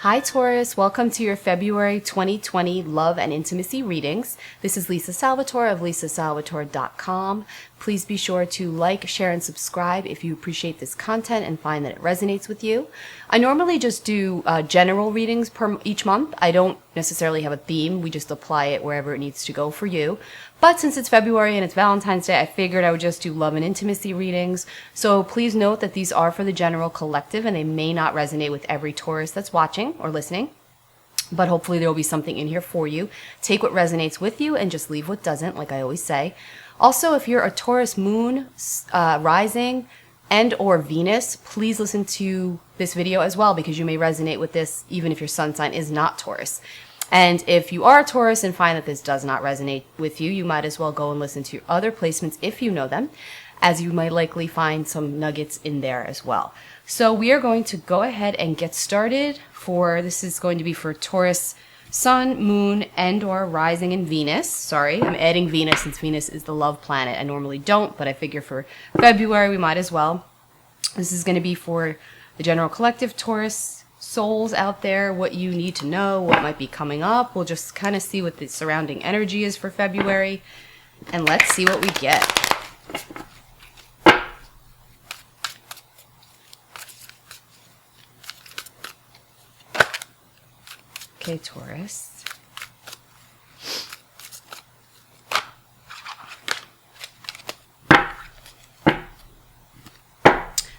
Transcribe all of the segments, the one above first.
Hi Taurus, welcome to your February 2020 Love and Intimacy readings. This is Lisa Salvatore of lisasalvatore.com. Please be sure to like, share, and subscribe if you appreciate this content and find that it resonates with you. I normally just do general readings each month. I don't necessarily have a theme. We just apply it wherever it needs to go for you. But since it's February and it's Valentine's Day, I figured I would just do love and intimacy readings. So please note that these are for the general collective and they may not resonate with every Taurus that's watching or listening. But hopefully there will be something in here for you. Take what resonates with you and just leave what doesn't, like I always say. Also, if you're a Taurus moon, rising, and or Venus, please listen to this video as well because you may resonate with this even if your sun sign is not Taurus. And if you are a Taurus and find that this does not resonate with you, you might as well go and listen to other placements if you know them, as you might likely find some nuggets in there as well. So we are going to go ahead and get started this is going to be for Taurus, Sun, Moon, and or Rising in Venus. Sorry, I'm adding Venus since Venus is the love planet. I normally don't, but I figure for February we might as well. This is going to be for the general collective Taurus souls out there, what you need to know, what might be coming up. We'll just kind of see what the surrounding energy is for February, and let's see what we get. Okay, Taurus.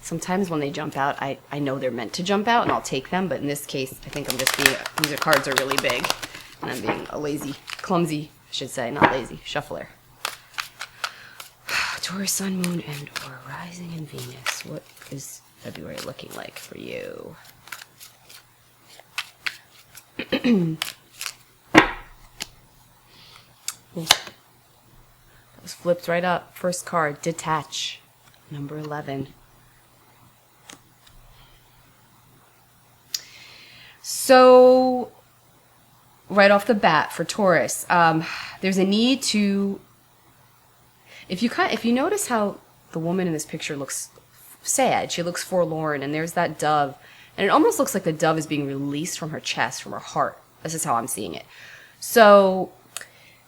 Sometimes when they jump out, I know they're meant to jump out and I'll take them, but in this case, I think I'm just these cards are really big and I'm being a clumsy, I should say, not lazy, shuffler. Taurus, Sun, Moon, and or Rising in Venus. What is February looking like for you? That was flipped right up. First card, detach. Number 11. So, right off the bat for Taurus, there's a need to. If you notice how the woman in this picture looks sad, she looks forlorn, and there's that dove. And it almost looks like the dove is being released from her chest, from her heart. This is how I'm seeing it. So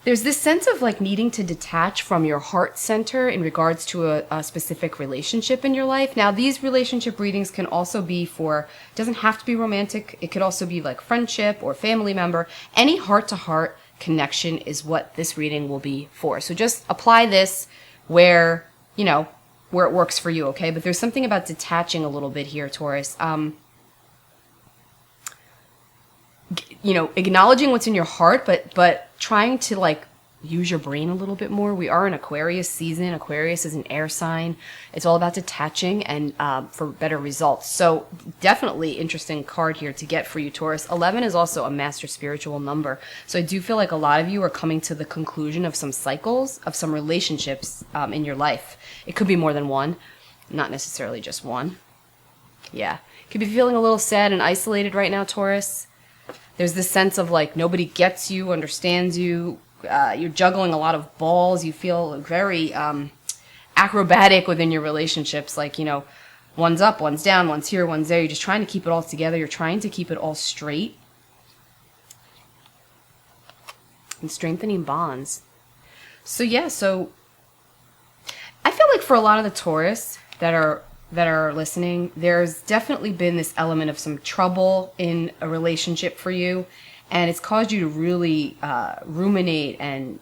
there's this sense of like needing to detach from your heart center in regards to a specific relationship in your life. Now, these relationship readings can also be it doesn't have to be romantic. It could also be like friendship or family member. Any heart-to-heart connection is what this reading will be for. So just apply this where it works for you, okay? But there's something about detaching a little bit here, Taurus. Acknowledging what's in your heart, but trying to like use your brain a little bit more. We are in Aquarius season. Aquarius is an air sign. It's all about detaching and for better results. So definitely interesting card here to get for you, Taurus. 11 is also a master spiritual number. So I do feel like a lot of you are coming to the conclusion of some cycles, of some relationships in your life. It could be more than one, not necessarily just one. Yeah. Could be feeling a little sad and isolated right now, Taurus. There's this sense of like nobody gets you, understands you. You're juggling a lot of balls. You feel very acrobatic within your relationships. Like, one's up, one's down, one's here, one's there. You're just trying to keep it all together. You're trying to keep it all straight. And strengthening bonds. So yeah, I feel like for a lot of the Taurus that are listening, there's definitely been this element of some trouble in a relationship for you, and it's caused you to really ruminate and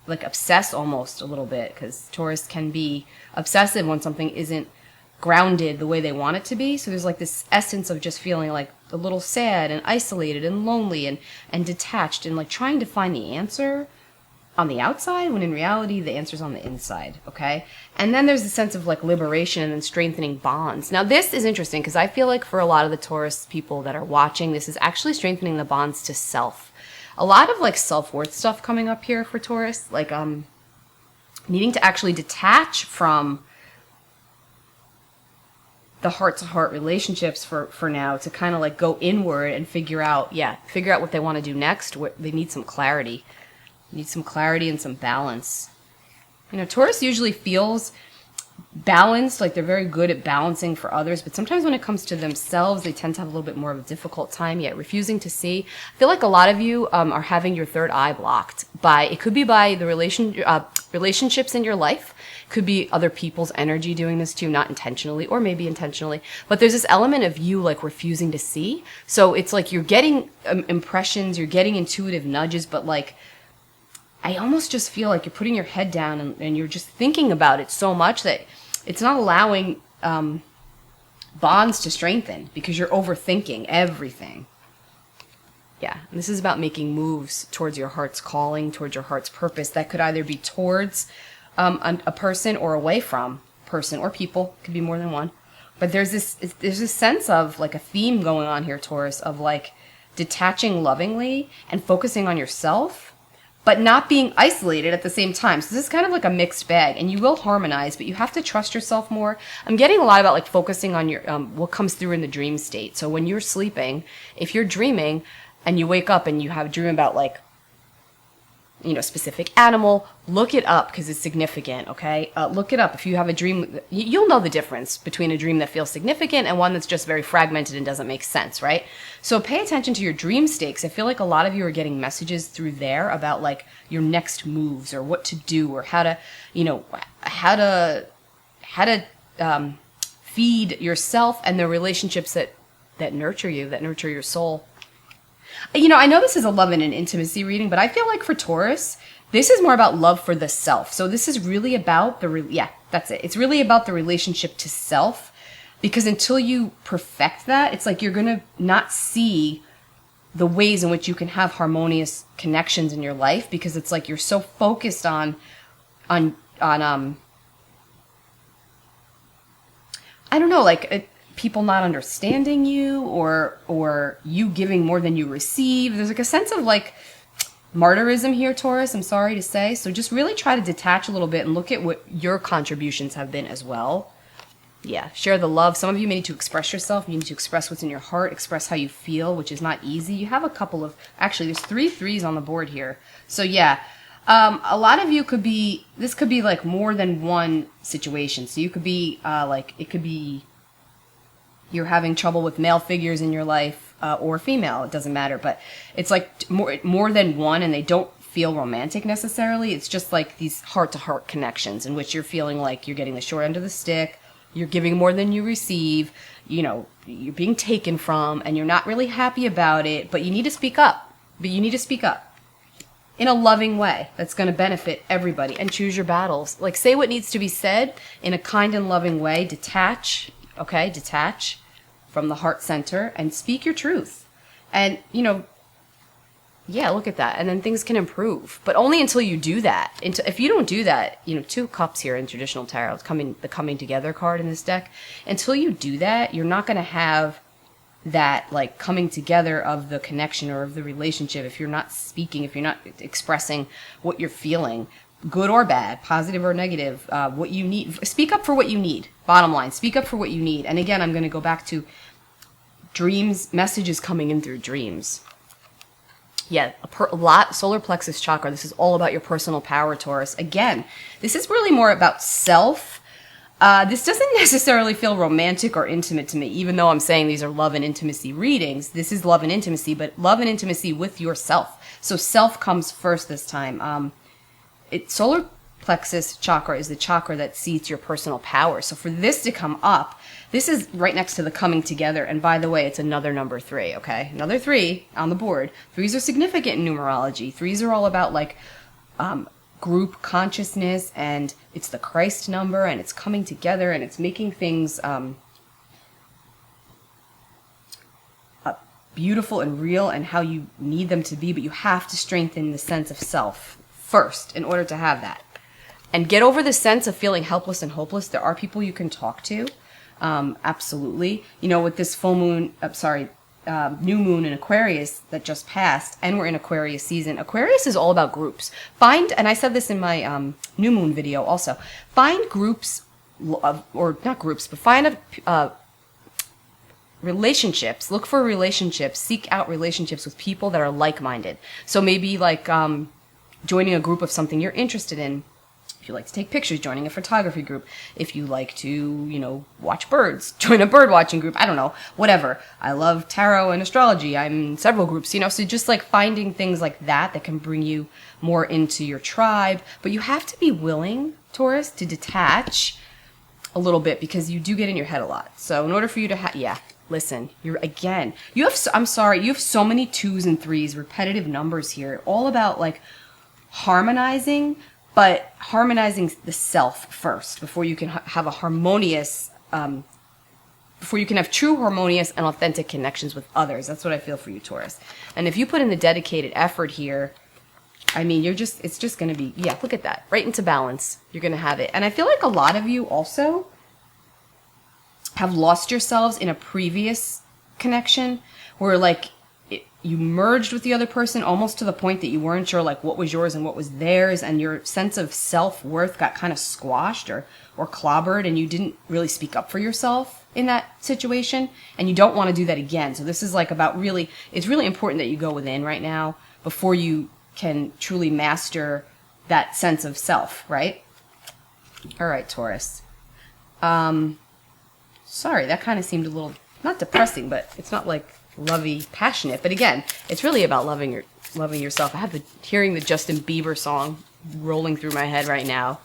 like obsess almost a little bit, because Taurus can be obsessive when something isn't grounded the way they want it to be. So there's like this essence of just feeling like a little sad and isolated and lonely and detached and like trying to find the answer on the outside, when in reality the answer's on the inside, okay? And then there's the sense of like liberation and then strengthening bonds. Now this is interesting because I feel like for a lot of the Taurus people that are watching, this is actually strengthening the bonds to self. A lot of like self-worth stuff coming up here for Taurus, like needing to actually detach from the heart-to-heart relationships for now to kind of like go inward and figure out what they want to do next. They need some clarity. Need some clarity and some balance. Taurus usually feels balanced, like they're very good at balancing for others, but sometimes when it comes to themselves, they tend to have a little bit more of a difficult time yet refusing to see. I feel like a lot of you are having your third eye blocked by, it could be by the relationships in your life, could be other people's energy doing this to you, not intentionally or maybe intentionally, but there's this element of you like refusing to see. So it's like you're getting impressions, you're getting intuitive nudges, but like I almost just feel like you're putting your head down and you're just thinking about it so much that it's not allowing bonds to strengthen because you're overthinking everything. Yeah, and this is about making moves towards your heart's calling, towards your heart's purpose. That could either be towards a person or away from person or people. It could be more than one. But there's this sense of like a theme going on here, Taurus, of like detaching lovingly and focusing on yourself, but not being isolated at the same time. So this is kind of like a mixed bag, and you will harmonize, but you have to trust yourself more. I'm getting a lot about like focusing on your what comes through in the dream state. So when you're sleeping, if you're dreaming and you wake up and you have a dream about like, you know, specific animal, look it up because it's significant, okay? Look it up. If you have a dream, you'll know the difference between a dream that feels significant and one that's just very fragmented and doesn't make sense, right? So pay attention to your dream states. I feel like a lot of you are getting messages through there about like your next moves or what to do or how to, you know, how to feed yourself and the relationships that nurture you, that nurture your soul. You know, I know this is a love and an intimacy reading, but I feel like for Taurus, this is more about love for the self. So this is really about that's it. It's really about the relationship to self, because until you perfect that, it's like you're going to not see the ways in which you can have harmonious connections in your life, because it's like you're so focused on I don't know, like people not understanding you or you giving more than you receive. There's like a sense of like martyrism here, Taurus, I'm sorry to say. So just really try to detach a little bit and look at what your contributions have been as well. Yeah, share the love. Some of you may need to express yourself. You need to express what's in your heart, express how you feel, which is not easy. You have a couple of, actually, there's 3 threes on the board here. So yeah, a lot of you could be, this could be like more than one situation. So you could be like, it could be you're having trouble with male figures in your life or female, it doesn't matter. But it's like more than one, and they don't feel romantic necessarily. It's just like these heart-to-heart connections in which you're feeling like you're getting the short end of the stick, you're giving more than you receive, you know, you're being taken from, and you're not really happy about it, but you need to speak up. But you need to speak up in a loving way that's going to benefit everybody, and choose your battles. Like, say what needs to be said in a kind and loving way. Detach, okay? Detach from the heart center and speak your truth. And, you know, yeah, look at that. And then things can improve, but only until you do that. If you don't do that, you know, 2 cups here in traditional tarot, it's the coming together card in this deck. Until you do that, you're not going to have that like coming together of the connection or of the relationship if you're not speaking, if you're not expressing what you're feeling, good or bad, positive or negative, what you need. Speak up for what you need. Bottom line, speak up for what you need. And again, I'm going to go back to dreams, messages coming in through dreams. Yeah, a lot, solar plexus chakra. This is all about your personal power, Taurus. Again, this is really more about self. This doesn't necessarily feel romantic or intimate to me, even though I'm saying these are love and intimacy readings. This is love and intimacy, but love and intimacy with yourself. So self comes first this time. Solar plexus chakra is the chakra that seats your personal power. So for this to come up, this is right next to the coming together. And by the way, it's another number 3, okay? Another 3 on the board. 3s are significant in numerology. 3s are all about like group consciousness, and it's the Christ number, and it's coming together, and it's making things beautiful and real and how you need them to be. But you have to strengthen the sense of self first in order to have that. And get over the sense of feeling helpless and hopeless. There are people you can talk to. Absolutely. You know, with this full moon, new moon in Aquarius that just passed, and we're in Aquarius season. Aquarius is all about groups. And I said this in my new moon video also, find groups, or not groups, but find relationships. Look for relationships. Seek out relationships with people that are like-minded. So maybe like joining a group of something you're interested in. If you like to take pictures, joining a photography group. If you like to, you know, watch birds, join a bird watching group. I don't know, whatever. I love tarot and astrology. I'm in several groups, you know, so just like finding things like that can bring you more into your tribe. But you have to be willing, Taurus, to detach a little bit, because you do get in your head a lot. So in order for you to listen, you have so many 2s and 3s, repetitive numbers here, all about like harmonizing, but harmonizing the self first before you can have a harmonious, before you can have true harmonious and authentic connections with others. That's what I feel for you, Taurus. And if you put in the dedicated effort here, I mean, it's just going to be, look at that, right into balance. You're going to have it. And I feel like a lot of you also have lost yourselves in a previous connection where like you merged with the other person almost to the point that you weren't sure like what was yours and what was theirs, and your sense of self-worth got kind of squashed or clobbered, and you didn't really speak up for yourself in that situation, and you don't want to do that again. So this is like about it's really important that you go within right now before you can truly master that sense of self, right? All right, Taurus. Sorry, that kind of seemed a little, not depressing, but it's not like lovey, passionate. But again, it's really about loving yourself. I have hearing the Justin Bieber song rolling through my head right now.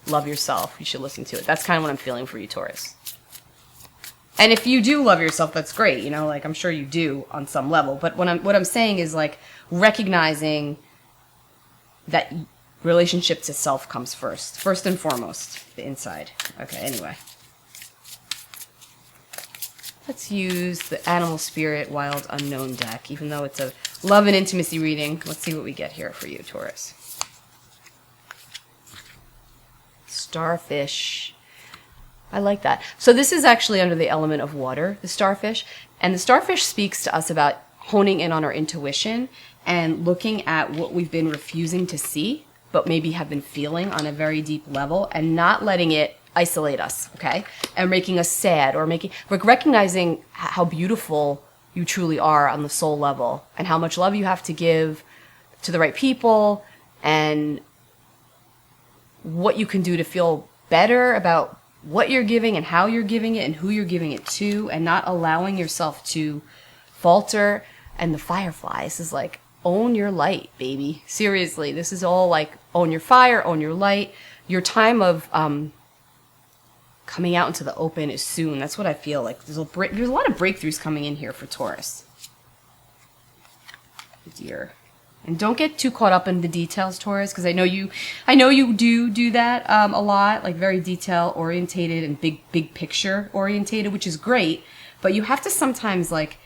Love yourself. You should listen to it. That's kind of what I'm feeling for you, Taurus. And if you do love yourself, that's great. You know, like I'm sure you do on some level. But what I'm saying is like recognizing that relationship to self comes first and foremost, the inside. Okay, anyway. Let's use the Animal Spirit Wild Unknown deck, even though it's a love and intimacy reading. Let's see what we get here for you, Taurus. Starfish. I like that. So this is actually under the element of water, the starfish. And the starfish speaks to us about honing in on our intuition and looking at what we've been refusing to see, but maybe have been feeling on a very deep level, and not letting it isolate us, okay? And making us sad, or recognizing how beautiful you truly are on the soul level, and how much love you have to give to the right people, and what you can do to feel better about what you're giving and how you're giving it and who you're giving it to, and not allowing yourself to falter. And the fireflies is like, own your light, baby. Seriously, this is all like own your fire, own your light. Your time of coming out into the open is soon. That's what I feel like. There's a lot of breakthroughs coming in here for Taurus. Dear. And don't get too caught up in the details, Taurus, because I know you do that a lot, like very detail orientated and big picture orientated, which is great. But you have to sometimes like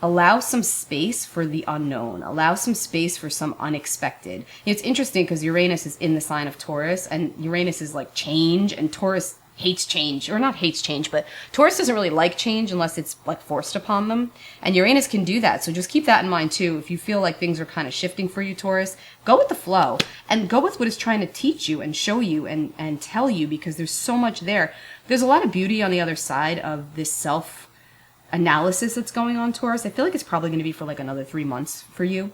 allow some space for the unknown. Allow some space for some unexpected. It's interesting because Uranus is in the sign of Taurus, and Uranus is like change, and Taurus hates change, or not hates change, but Taurus doesn't really like change unless it's like forced upon them. And Uranus can do that. So just keep that in mind too. If you feel like things are kind of shifting for you, Taurus, go with the flow and go with what it's trying to teach you and show you and tell you, because there's so much there. There's a lot of beauty on the other side of this self-analysis that's going on, Taurus. I feel like it's probably going to be for like another 3 months for you,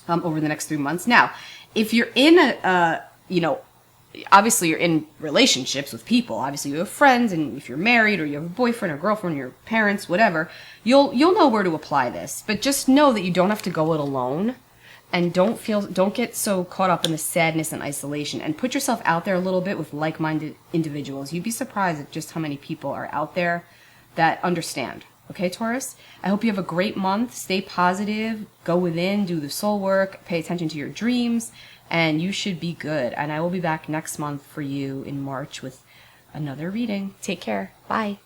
over the next 3 months. Now, if you're in obviously you're in relationships with people. Obviously you have friends, and if you're married or you have a boyfriend or girlfriend, your parents, whatever, you'll know where to apply this. But just know that you don't have to go it alone, and don't get so caught up in the sadness and isolation, and put yourself out there a little bit with like-minded individuals. You'd be surprised at just how many people are out there that understand. Okay, Taurus? I hope you have a great month. Stay positive, go within, do the soul work, pay attention to your dreams, and you should be good. And I will be back next month for you in March with another reading. Take care. Bye.